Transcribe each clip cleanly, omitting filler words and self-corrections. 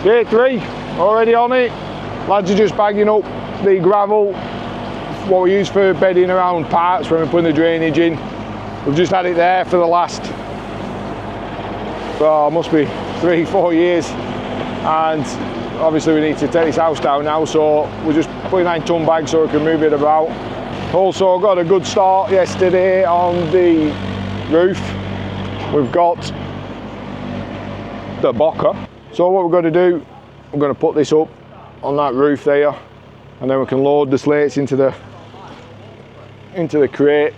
Day 3, already on it. Lads are just bagging up the gravel, what we use for bedding around parts when we're putting the drainage in. We've just had it there for the last, well, must be 3-4 years, and obviously we need to take this house down now, so we're just putting 9-ton bags so we can move it about. Also got a good start yesterday on the roof. We've got the bocker. So what we're going to do, we're going to put this up on that roof there, and then we can load the slates into the crate,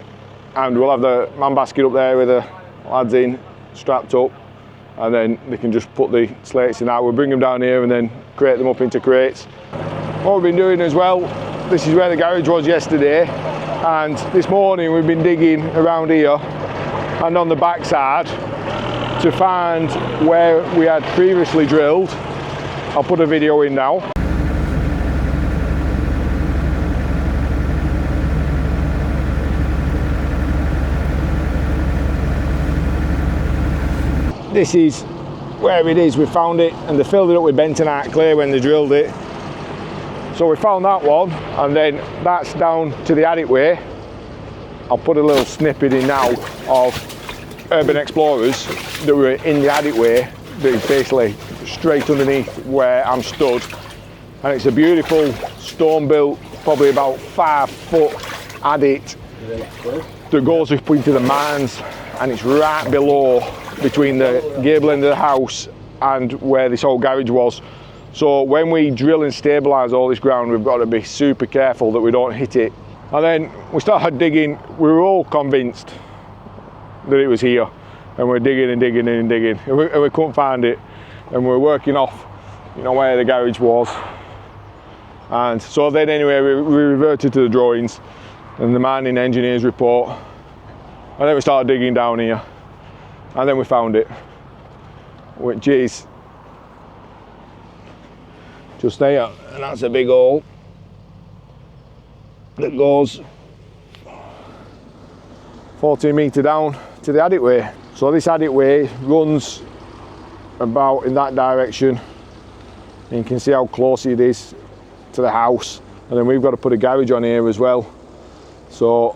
and we'll have the man basket up there with the lads in, strapped up, and then they can just put the slates in that. We'll bring them down here and then crate them up into crates. What we've been doing as well, this is where the garage was yesterday, and this morning we've been digging around here and on the back side to find where we had previously drilled. I'll put a video in now. This is where it is. We found it, and they filled it up with bentonite clay when they drilled it. So we found that one, and then that's down to the Adit way. I'll put a little snippet in now of Urban Explorers that were in the Adit way, that is basically straight underneath where I'm stood, and it's a beautiful stone built, probably about 5 foot Adit that goes up into the mines, and it's right below between the gable end of the house and where this old garage was. So when we drill and stabilise all this ground, we've got to be super careful that we don't hit it. And then we started digging. We were all convinced that it was here, and we're digging and digging and digging, and we couldn't find it, and we're working off, you know, where the garage was. And so then anyway, we reverted to the drawings and the mining engineer's report, and then we started digging down here, and then we found it, which is just there, and that's a big hole that goes 14 metre down to the Adit way. So this Adit way runs about in that direction, and you can see how close it is to the house. And then we've got to put a garage on here as well, so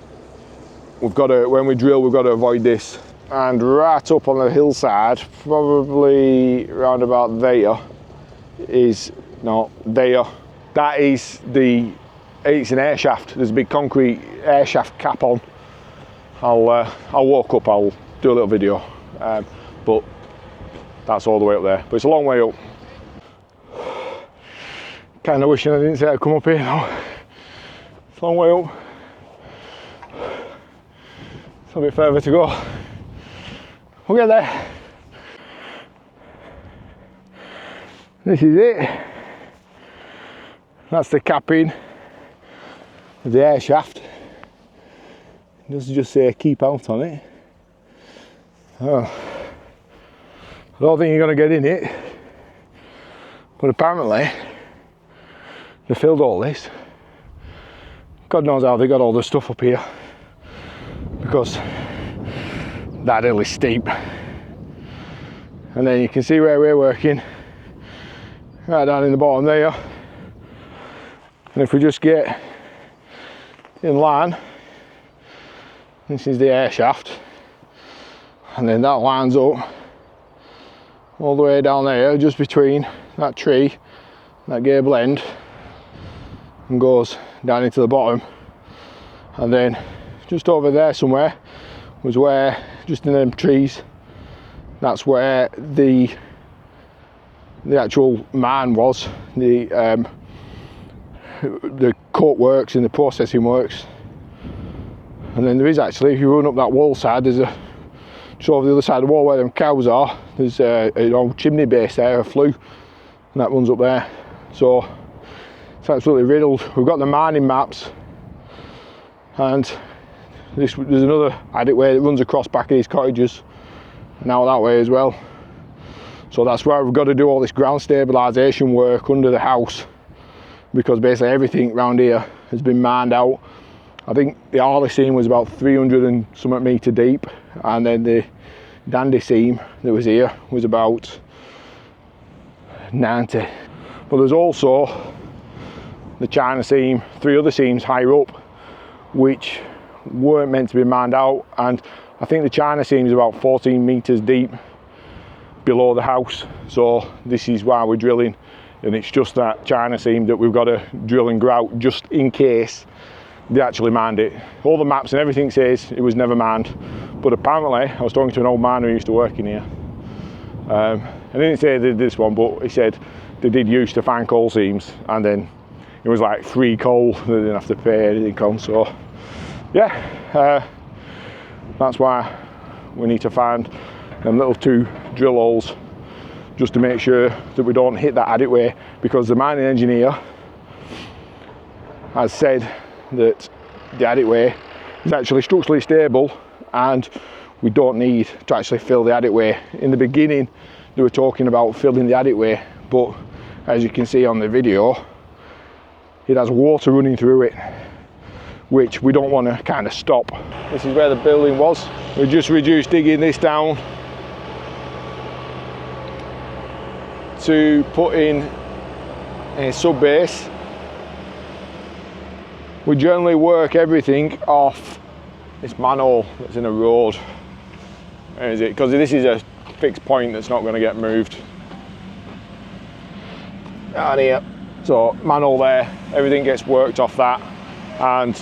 we've got to, when we drill, we've got to avoid this. And right up on the hillside, probably around about there, is, no, there, that is the, it's an air shaft. There's a big concrete air shaft cap on. I'll walk up, I'll do a little video, but that's all the way up there. But it's a long way up. Kind of wishing I didn't say I'd come up here though. It's a long way up. It's a bit further to go. We'll get there. This is it. That's the capping of the air shaft. It doesn't just say keep out on it. Oh, I don't think you're going to get in it, but apparently they filled all this. God knows how they got all the stuff up here, because that hill is steep. And then you can see where we're working, right down in the bottom there. And if we just get in line, this is the air shaft, and then that lines up all the way down there, just between that tree, that gable end, and goes down into the bottom. And then just over there somewhere was where, just in them trees, that's where the actual mine was, the coat works and the processing works. And then there is actually, if you run up that wall side, there's a, just over the other side of the wall where them cows are, there's an old chimney base there, a flue, and that runs up there. So it's absolutely riddled. We've got the mining maps, and there's another Adit way that runs across back of these cottages, and out that way as well. So that's why we've got to do all this ground stabilisation work under the house, because basically everything around here has been mined out. I think the Arley seam was about 300 and something metre deep, and then the Dandy seam that was here was about 90. But there's also the China seam, 3 other seams higher up, which weren't meant to be manned out, and I think the China seam is about 14 meters deep below the house. So this is why we're drilling, and it's just that China seam that we've got to drill and grout just in case they actually manned it. All the maps and everything says it was never manned, but apparently I was talking to an old man who used to work in here. I didn't say they did this one, but he said they did used to find coal seams, and then it was like free coal, they didn't have to pay anything on. So yeah, that's why we need to find them little 2 drill holes, just to make sure that we don't hit that adit way, because the mining engineer has said that the adit way is actually structurally stable and we don't need to actually fill the adit way. In the beginning they were talking about filling the adit way, but as you can see on the video, it has water running through it, which we don't want to kind of stop. This is where the building was. We just reduced digging this down to put in a sub base. We generally work everything off this manhole that's in a road. Where is it? Because this is a fixed point that's not going to get moved. Down here. So manhole there, everything gets worked off that, and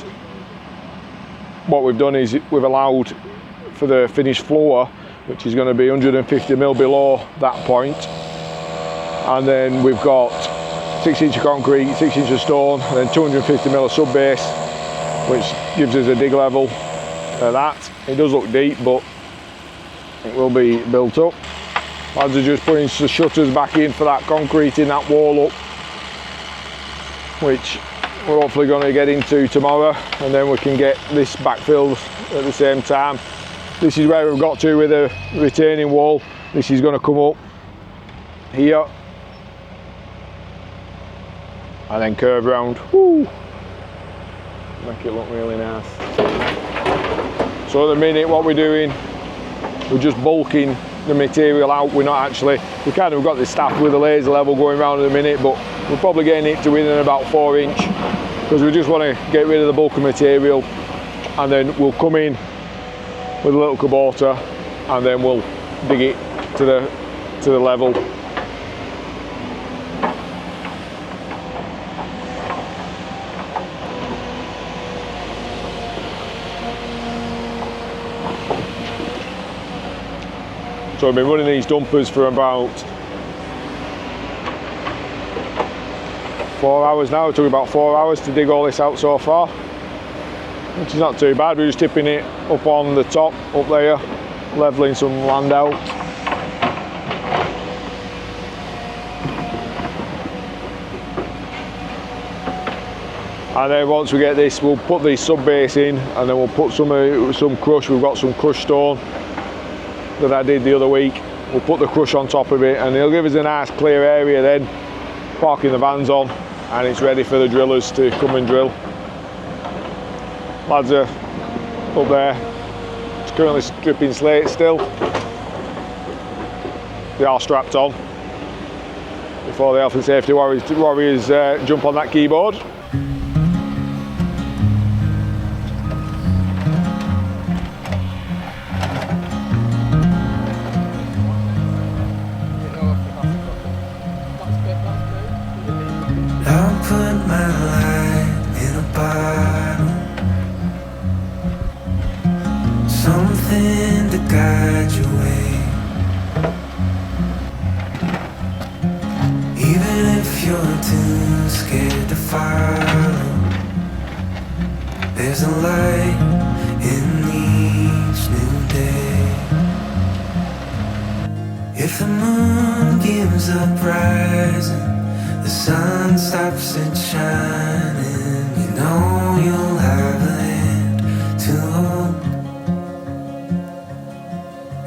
what we've done is we've allowed for the finished floor, which is going to be 150 mil below that point, and then we've got 6 inch of concrete, 6 inch of stone, and then 250 mil of sub base, which gives us a dig level of that. It does look deep, but it will be built up. Lads are just putting the shutters back in for that concrete in that wall up, which we're hopefully going to get into tomorrow, and then we can get this backfilled at the same time. This is where we've got to with the retaining wall. This is going to come up here and then curve round. Woo! Make it look really nice. So at the minute what we're doing, we're just bulking the material out. We're not actually, we kind of got this staff with a laser level going around at the minute, but we're probably getting it to within about 4 inch, because we just want to get rid of the bulk of material, and then we'll come in with a little Kubota and then we'll dig it to the level. So I've been running these dumpers for about 4 hours now. It took about 4 hours to dig all this out so far, which is not too bad. We're just tipping it up on the top, up there, levelling some land out. And then once we get this, we'll put the sub base in, and then we'll put some crush. We've got some crushed stone that I did the other week. We'll put the crush on top of it, and it'll give us a nice clear area then, parking the vans on, and it's ready for the drillers to come and drill. Lads are up there. It's currently stripping slate still. They are strapped on before the health and safety warriors jump on that keyboard. There's a light in each new day. If the moon gives up rising, the sun stops it shining, you know you'll have a hand to hold.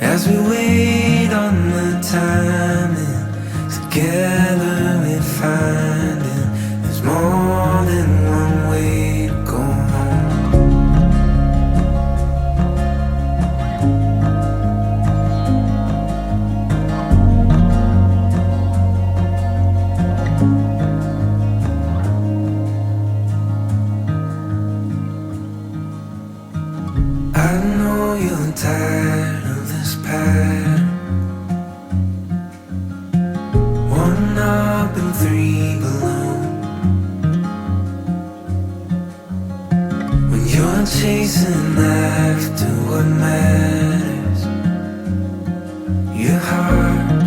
As we wait on the timing, together we find it. There's more than one way to go home. three below. When you're chasing after what matters, your heart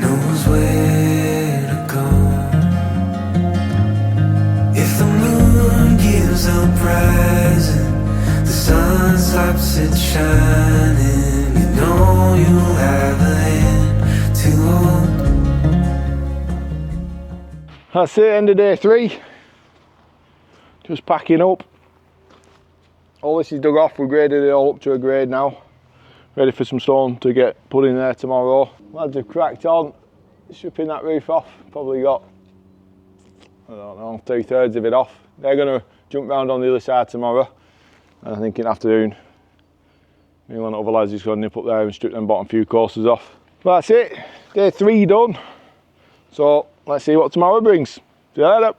knows where to go. If the moon gives up rising, the sun stops it shining, you know you'll have a hand to hold. That's it, end of day 3. Just packing up. All this is dug off, we graded it all up to a grade now. Ready for some stone to get put in there tomorrow. Lads have cracked on, stripping that roof off. Probably got, I don't know, 2/3 of it off. They're going to jump round on the other side tomorrow. And I think in the afternoon, me and one of the lads is going to nip up there and strip them bottom few courses off. But that's it, day 3 done. So let's see what tomorrow brings. See you later.